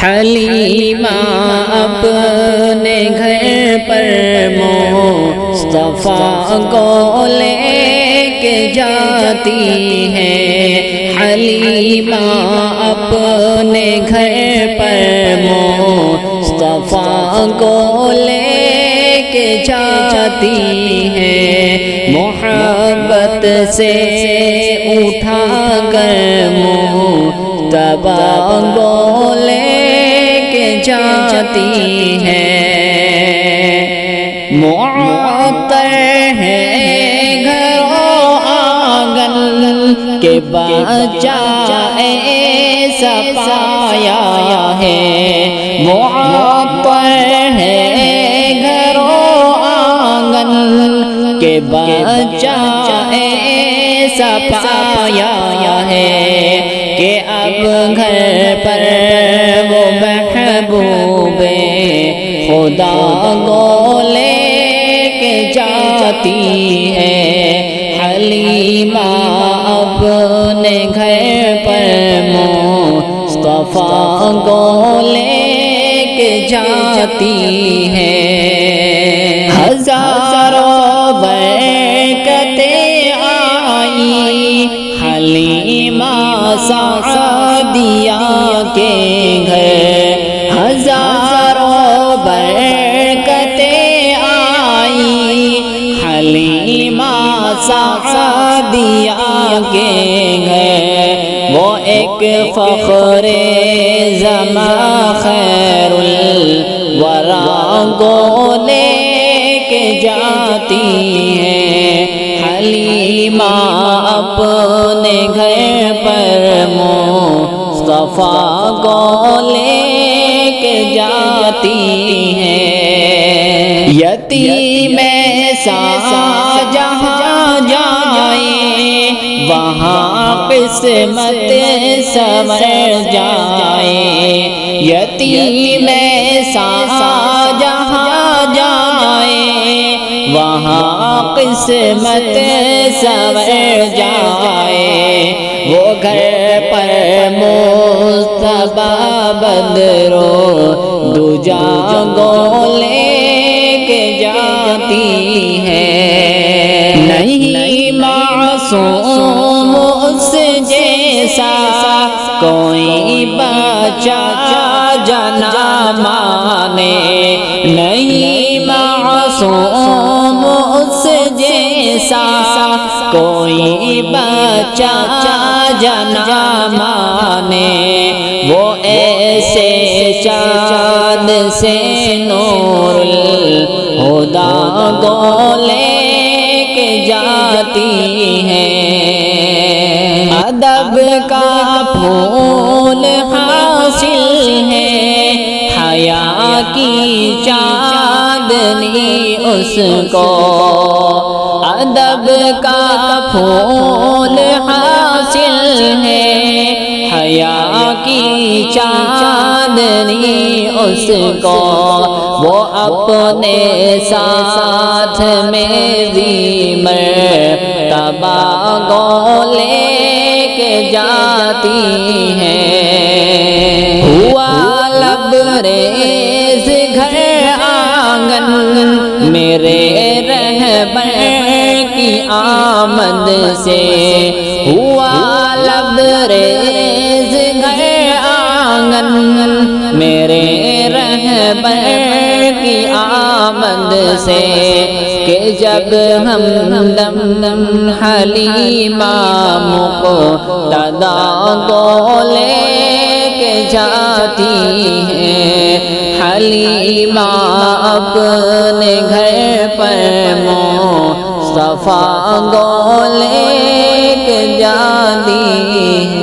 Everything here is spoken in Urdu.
حلیمہ اپنے گھر پر مصطفیٰ کو لے کے جاتی ہے، حلیمہ اپنے گھر پر مصطفیٰ کو لے کے جاتی ہے، محبت سے اٹھا کر مجتبیٰ کو لے کے جاتی ہے، معطر ہے گھر و آنگن کے بچہ ایسا پایا ہے، معطر ہے گھر و آنگن کے بچہ ایسا پایا ہے کہ اب گھر پر وہ محبوب خدا کو لے کے جاتی ہے، حلیمہ اپنے گھر پر مصطفیٰ کو لے کے جاتی ہے، ہزاروں برکتیں آئی حلیمہ سعدیہ کے گھر، ہزاروں برکتیں آئی حلیمہ سعدیہ کے گھر، وہ ایک فخر زماں خیر الورا کو لے کے جاتی ہے، حلیمہ اپنے گھر پر مصطفیٰ کو لے کے جاتی ہے، یتیم ایسا جہاں جائے وہاں قسمت سنور جائے، یتیم ایسا جہاں جائے وہاں قسمت سنور جائے، وہ گھر پر مصطفیٰ بدر و دجا کو لے کے جاتی ہے، نہیں معصوم اس جیسا کوئی بچہ جنا مانے، نہیں معصوم اس جیسا کوئی بچہ جنا مانے، وہ ایسے چاند سے نور الہدیٰ کو لے کے جاتی ہے، ادب کا پھول حاصل ہے، حیا کی چاندنی اس کو، ادب کا پھول حاصل ہے، حیا کی چاندنی اس کو، وہ اپنے ساتھ میں مرتبہ کو لے کے جاتی ہے، ہوا لبریز گھر آنگن میرے رہبر کی آمد سے، ہوا لبریز گھر آنگن میرے رہبر کی آمد سے، کہ جب ہم دم حلیمہ مقتدیٰ کو لے کے جاتی ہے، حلیمہ اپنے گھر پر مصطفیٰ کو لے کے جاتی ہے۔